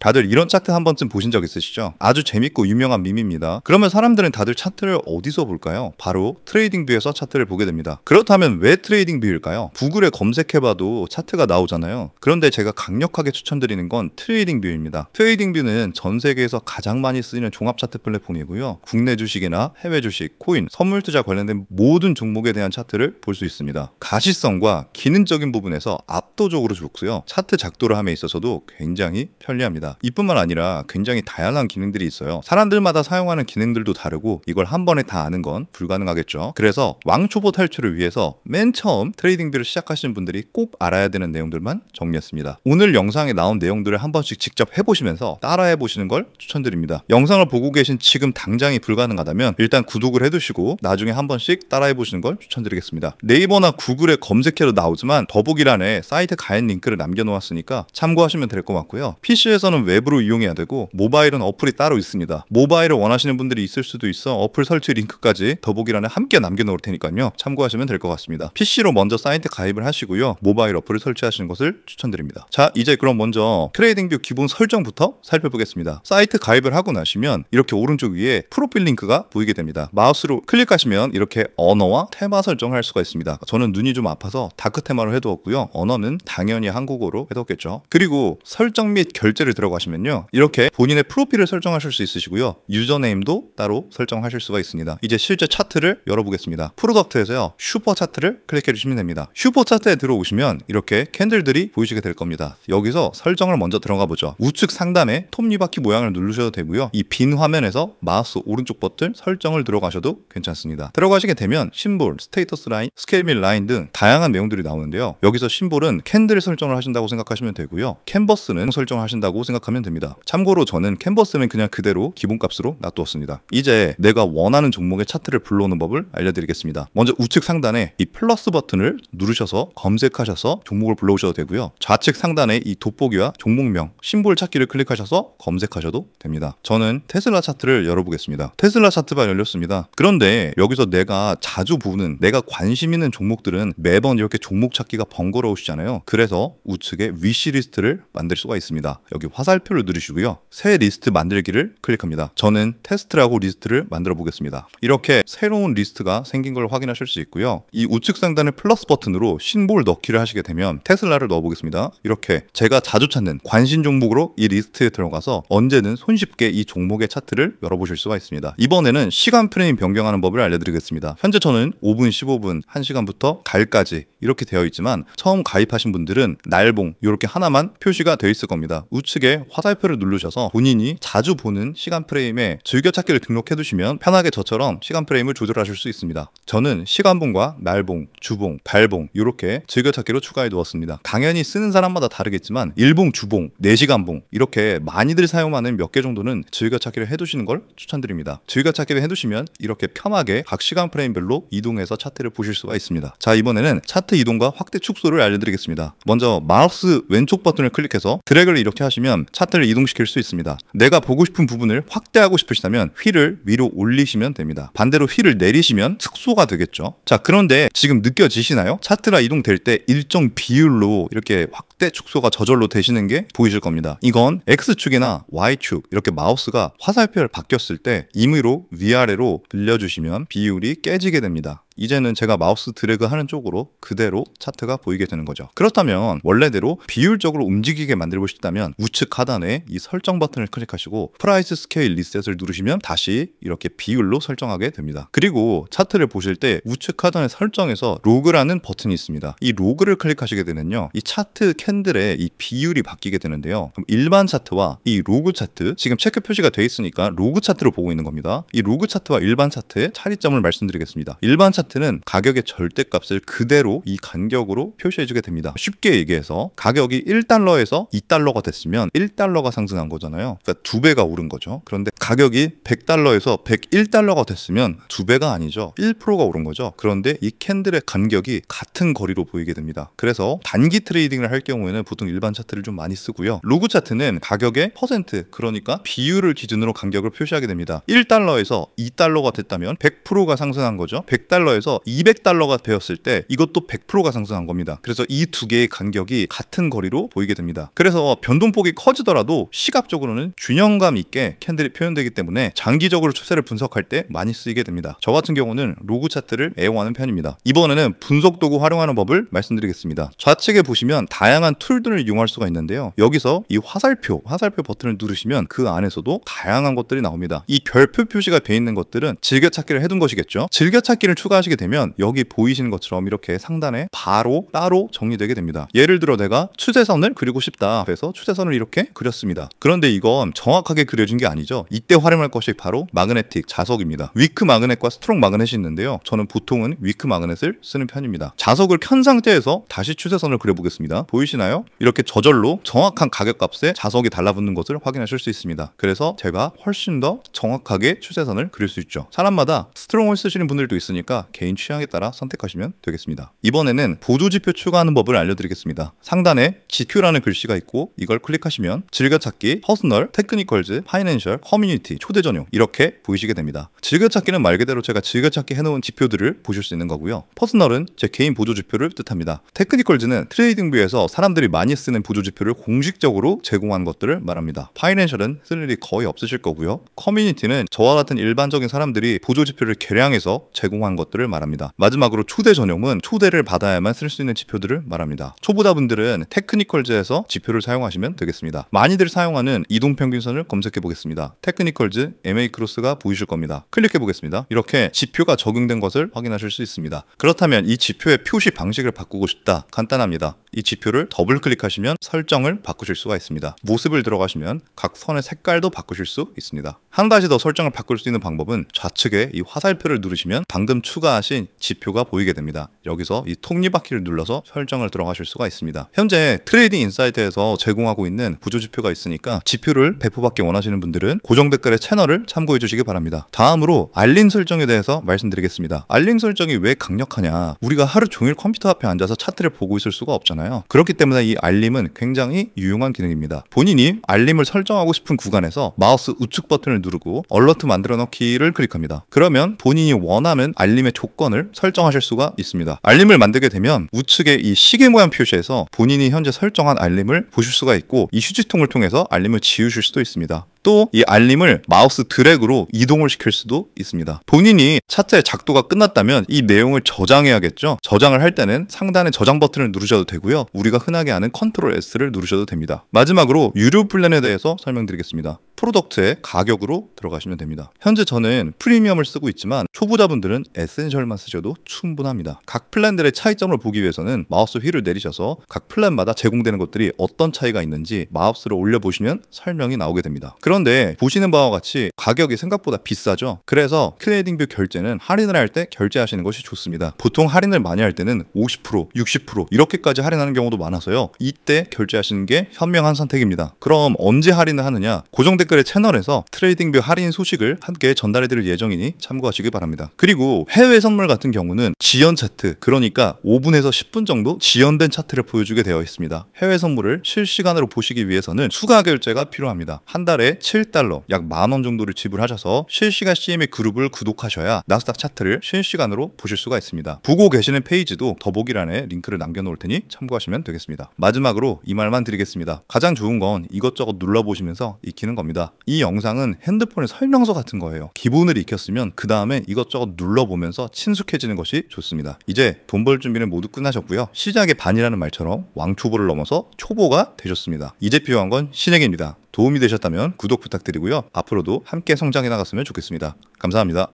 다들 이런 차트 한 번쯤 보신 적 있으시죠? 아주 재밌고 유명한 밈입니다. 그러면 사람들은 다들 차트를 어디서 볼까요? 바로 트레이딩뷰에서 차트를 보게 됩니다. 그렇다면 왜 트레이딩뷰일까요? 구글에 검색해봐도 차트가 나오잖아요. 그런데 제가 강력하게 추천드리는 건 트레이딩뷰입니다. 트레이딩뷰는 전 세계에서 가장 많이 쓰이는 종합 차트 플랫폼이고요. 국내 주식이나 해외 주식, 코인, 선물 투자 관련된 모든 종목에 대한 차트를 볼 수 있습니다. 가시성과 기능적인 부분에서 압도적으로 좋고요. 차트 작도를 함에 있어서도 굉장히 편리합니다. 이뿐만 아니라 굉장히 다양한 기능들이 있어요. 사람들마다 사용하는 기능들도 다르고 이걸 한 번에 다 아는 건 불가능하겠죠. 그래서 왕초보 탈출을 위해서 맨 처음 트레이딩뷰를 시작하시는 분들이 꼭 알아야 되는 내용들만 정리했습니다. 오늘 영상에 나온 내용들을 한 번씩 직접 해보시면서 따라해 보시는 걸 추천드립니다. 영상을 보고 계신 지금 당장이 불가능하다면 일단 구독을 해두시고 나중에 한 번씩 따라해 보시는 걸 추천드리겠습니다. 네이버나 구글에 검색해도 나오지만 더보기란에 사이트 가입 링크를 남겨놓았으니까 참고하시면 될 것 같고요. PC에서는 웹으로 이용해야 되고 모바일은 어플이 따로 있습니다. 모바일을 원하시는 분들이 있을 수도 있어 어플 설치 링크까지 더보기란에 함께 남겨놓을 테니까요. 참고하시면 될 것 같습니다. PC로 먼저 사이트 가입을 하시고요. 모바일 어플을 설치하시는 것을 추천드립니다. 자, 이제 그럼 먼저 트레이딩뷰 기본 설정부터 살펴보겠습니다. 사이트 가입을 하고 나시면 이렇게 오른쪽 위에 프로필 링크가 보이게 됩니다. 마우스로 클릭하시면 이렇게 언어와 테마 설정을 할 수가 있습니다. 저는 눈이 좀 아파서 다크 테마로 해두었고요. 언어는 당연히 한국어로 해뒀겠죠. 그리고 설정 및 결제를 들어가시면요. 이렇게 본인의 프로필을 설정하실 수 있으시고요. 유저네임도 따로 설정하실 수가 있습니다. 이제 실제 차트를 열어보겠습니다. 프로덕트에서요. 슈퍼 차트를 클릭해 주시면 됩니다. 슈퍼 차트에 들어오시면 이렇게 캔들들이 보이시게 될 겁니다. 여기서 설정을 먼저 들어가 보죠. 우측 상단에 톱니바퀴 모양을 누르셔도 되고요. 이 빈 화면에서 마우스 오른쪽 버튼 설정을 들어가셔도 괜찮습니다. 들어가시게 되면 심볼, 스테이터스 라인, 스케일 및 라인 등 다양한 내용들이 나오는데요. 여기서 심볼은 캔들 설정을 하신다고 생각하시면 되고요. 캔버스는 설정하신다고 생각하면 됩니다. 참고로 저는 캔버스는 그냥 그대로 기본값으로 놔두었습니다. 이제 내가 원하는 종목의 차트를 불러오는 법을 알려드리겠습니다. 먼저 우측 상단에 이 플러스 버튼을 누르셔서 검색하셔서 종목을 불러오셔도 되고요. 좌측 상단에 이 돋보기와 종목명, 심볼 찾기를 클릭하셔서 검색하셔도 됩니다. 저는 테슬라 차트를 열어보겠습니다. 테슬라 차트가 열렸습니다. 그런데 여기서 내가 자주 보는, 내가 관심 있는 종목들은 매번 이렇게 종목 찾기가 번거로우시잖아요. 그래서 우측에 위시리스트를 만들 수가 있습니다. 여기 화살표를 누르시고요. 새 리스트 만들기를 클릭합니다. 저는 테스트라고 리스트를 만들어 보겠습니다. 이렇게 새로운 리스트가 생긴 걸 확인하실 수 있고요. 이 우측 상단의 플러스 버튼으로 심볼 넣기를 하시게 되면 테슬라를 넣어 보겠습니다. 이렇게 제가 자주 찾는 관심 종목으로 이 리스트에 들어가서 언제든 손쉽게 이 종목의 차트를 열어보실 수가 있습니다. 이번에는 시간 프레임 변경하는 법을 알려드리겠습니다. 현재 저는 5분, 15분, 1시간부터 갈까지 이렇게 되어 있지만 처음 가입하신 분들은 날봉 이렇게 하나만 표시가 되어 있을 겁니다. 우측에 화살표를 누르셔서 본인이 자주 보는 시간 프레임에 즐겨찾기를 등록해 두시면 편하게 저처럼 시간 프레임을 조절하실 수 있습니다. 저는 시간봉과 날봉, 주봉, 발봉 이렇게 즐겨찾기로 추가해 두었습니다. 당연히 쓰는 사람마다 다르겠지만 일봉, 주봉, 4시간봉 이렇게 많이들 사용하는 몇 개 정도는 즐겨찾기를 해두시는 걸 추천드립니다. 즐겨찾기를 해두시면 이렇게 편하게 각 시간 프레임별로 이동해서 차트를 보실 수가 있습니다. 자, 이번에는 차트 이동과 확대 축소를 알려드리겠습니다. 먼저 마우스 왼쪽 버튼을 클릭해서 드래그를 이렇게 하시면 차트를 이동시킬 수 있습니다. 내가 보고 싶은 부분을 확대하고 싶으시다면 휠을 위로 올리시면 됩니다. 반대로 휠을 내리시면 축소가 되겠죠. 자, 그런데 지금 느껴지시나요? 차트가 이동될 때 일정 비율로 이렇게 확대 축소가 저절로 되시는 게 보이실 겁니다. 이건 X축이나 Y축 이렇게 마우스가 화살표를 바뀌었을 때 임의로 위아래로 빌려주시면 비율이 깨지게 됩니다. 이제는 제가 마우스 드래그 하는 쪽으로 그대로 차트가 보이게 되는 거죠. 그렇다면 원래대로 비율적으로 움직이게 만들고 싶다면 우측 하단에 이 설정 버튼을 클릭하시고 프라이스 스케일 리셋을 누르시면 다시 이렇게 비율로 설정하게 됩니다. 그리고 차트를 보실 때 우측 하단의 설정에서 로그라는 버튼이 있습니다. 이 로그를 클릭하시게 되면요. 이 차트 캔들의 이 비율이 바뀌게 되는데요. 그럼 일반 차트와 이 로그 차트, 지금 체크 표시가 되어 있으니까 로그 차트로 보고 있는 겁니다. 이 로그 차트와 일반 차트의 차이점을 말씀드리겠습니다. 일반 차트는 가격의 절대값을 그대로 이 간격으로 표시해주게 됩니다. 쉽게 얘기해서 가격이 1달러에서 2달러가 됐으면 1달러가 상승한 거잖아요. 그러니까 2배가 오른 거죠. 그런데 가격이 100달러에서 101달러가 됐으면 2배가 아니죠. 1%가 오른 거죠. 그런데 이 캔들의 간격이 같은 거리로 보이게 됩니다. 그래서 단기 트레이딩을 할 경우에는 보통 일반 차트를 좀 많이 쓰고요. 로그 차트는 가격의 퍼센트, 그러니까 비율을 기준으로 간격을 표시하게 됩니다. 1달러에서 2달러가 됐다면 100%가 상승한 거죠. 100달러에서 $100에서 $200가 되었을 때 이것도 100%가 상승한 겁니다. 그래서 이 두 개의 간격이 같은 거리로 보이게 됩니다. 그래서 변동폭이 커지더라도 시각적으로는 균형감 있게 캔들이 표현되기 때문에 장기적으로 추세를 분석할 때 많이 쓰이게 됩니다. 저 같은 경우는 로그 차트를 애용하는 편입니다. 이번에는 분석 도구 활용하는 법을 말씀드리겠습니다. 좌측에 보시면 다양한 툴들을 이용할 수가 있는데요. 여기서 이 화살표 버튼을 누르시면 그 안에서도 다양한 것들이 나옵니다. 이 별표 표시가 되어 있는 것들은 즐겨찾기를 해둔 것이겠죠. 즐겨찾기를 추가하시게 되면 여기 보이시는 것처럼 이렇게 상단에 바로 따로 정리되게 됩니다. 예를 들어 내가 추세선을 그리고 싶다 해서 추세선을 이렇게 그렸습니다. 그런데 이건 정확하게 그려진 게 아니죠. 이때 활용할 것이 바로 마그네틱 자석입니다. 위크 마그넷과 스트롱 마그넷이 있는데요. 저는 보통은 위크 마그넷을 쓰는 편입니다. 자석을 켠 상태에서 다시 추세선을 그려보겠습니다. 보이시나요? 이렇게 저절로 정확한 가격값에 자석이 달라붙는 것을 확인하실 수 있습니다. 그래서 제가 훨씬 더 정확하게 추세선을 그릴 수 있죠. 사람마다 스트롱을 쓰시는 분들도 있으니까 개인 취향에 따라 선택하시면 되겠습니다. 이번에는 보조지표 추가하는 법을 알려드리겠습니다. 상단에 GQ라는 글씨가 있고 이걸 클릭하시면 즐겨찾기, 퍼스널, 테크니컬즈, 파이낸셜, 커뮤니티, 초대 전용 이렇게 보이시게 됩니다. 즐겨찾기는 말 그대로 제가 즐겨찾기 해놓은 지표들을 보실 수 있는 거고요. 퍼스널은 제 개인 보조지표를 뜻합니다. 테크니컬즈는 트레이딩뷰에서 사람들이 많이 쓰는 보조지표를 공식적으로 제공한 것들을 말합니다. 파이낸셜은 쓸 일이 거의 없으실 거고요. 커뮤니티는 저와 같은 일반적인 사람들이 보조지표를 개량해서 제공한 것들을 말합니다. 마지막으로 초대 전용은 초대를 받아야만 쓸 수 있는 지표들을 말합니다. 초보자분들은 테크니컬즈에서 지표를 사용하시면 되겠습니다. 많이들 사용하는 이동평균선을 검색해 보겠습니다. 테크니컬즈 MA 크로스가 보이실 겁니다. 클릭해 보겠습니다. 이렇게 지표가 적용된 것을 확인하실 수 있습니다. 그렇다면 이 지표의 표시 방식을 바꾸고 싶다. 간단합니다. 이 지표를 더블 클릭하시면 설정을 바꾸실 수가 있습니다. 모습을 들어가시면 각 선의 색깔도 바꾸실 수 있습니다. 한 가지 더 설정을 바꿀 수 있는 방법은 좌측에 이 화살표를 누르시면 방금 추가하신 지표가 보이게 됩니다. 여기서 이 톱니바퀴를 눌러서 설정을 들어가실 수가 있습니다. 현재 트레이딩 인사이트에서 제공하고 있는 보조지표가 있으니까 지표를 배포받기 원하시는 분들은 고정 댓글의 채널을 참고해 주시기 바랍니다. 다음으로 알림 설정에 대해서 말씀드리겠습니다. 알림 설정이 왜 강력하냐? 우리가 하루 종일 컴퓨터 앞에 앉아서 차트를 보고 있을 수가 없잖아요. 그렇기 때문에 이 알림은 굉장히 유용한 기능입니다. 본인이 알림을 설정하고 싶은 구간에서 마우스 우측 버튼을 누르고 얼러트 만들어 넣기를 클릭합니다. 그러면 본인이 원하는 알림의 조건을 설정하실 수가 있습니다. 알림을 만들게 되면 우측에 이 시계 모양 표시에서 본인이 현재 설정한 알림을 보실 수가 있고 이 휴지통을 통해서 알림을 지우실 수도 있습니다. 또 이 알림을 마우스 드래그로 이동을 시킬 수도 있습니다. 본인이 차트의 작도가 끝났다면 이 내용을 저장해야겠죠. 저장을 할 때는 상단의 저장 버튼을 누르셔도 되고요. 우리가 흔하게 아는 컨트롤 S를 누르셔도 됩니다. 마지막으로 유료 플랜에 대해서 설명드리겠습니다. 프로덕트의 가격으로 들어가시면 됩니다. 현재 저는 프리미엄을 쓰고 있지만 초보자분들은 에센셜만 쓰셔도 충분합니다. 각 플랜들의 차이점을 보기 위해서는 마우스 휠을 내리셔서 각 플랜마다 제공되는 것들이 어떤 차이가 있는지 마우스를 올려보시면 설명이 나오게 됩니다. 그런데 보시는 바와 같이 가격이 생각보다 비싸죠. 그래서 트레이딩뷰 결제는 할인을 할 때 결제하시는 것이 좋습니다. 보통 할인을 많이 할 때는 50%, 60% 이렇게까지 할인하는 경우도 많아서요. 이때 결제하시는 게 현명한 선택입니다. 그럼 언제 할인을 하느냐? 고정 댓글의 채널에서 트레이딩뷰 할인 소식을 함께 전달해 드릴 예정이니 참고하시기 바랍니다. 그리고 해외 선물 같은 경우는 지연 차트, 그러니까 5분에서 10분 정도 지연된 차트를 보여주게 되어 있습니다. 해외 선물을 실시간으로 보시기 위해서는 추가 결제가 필요합니다. 한 달에 $7, 약 10,000원 정도를 지불하셔서 실시간 CME 그룹을 구독하셔야 나스닥 차트를 실시간으로 보실 수가 있습니다. 보고 계시는 페이지도 더보기란에 링크를 남겨놓을 테니 참고하시면 되겠습니다. 마지막으로 이 말만 드리겠습니다. 가장 좋은 건 이것저것 눌러보시면서 익히는 겁니다. 이 영상은 핸드폰의 설명서 같은 거예요. 기본을 익혔으면 그 다음에 이것저것 눌러보면서 친숙해지는 것이 좋습니다. 이제 돈 벌 준비는 모두 끝나셨고요. 시작의 반이라는 말처럼 왕초보를 넘어서 초보가 되셨습니다. 이제 필요한 건 신에게입니다. 도움이 되셨다면 구독 부탁드리고요. 앞으로도 함께 성장해 나갔으면 좋겠습니다. 감사합니다.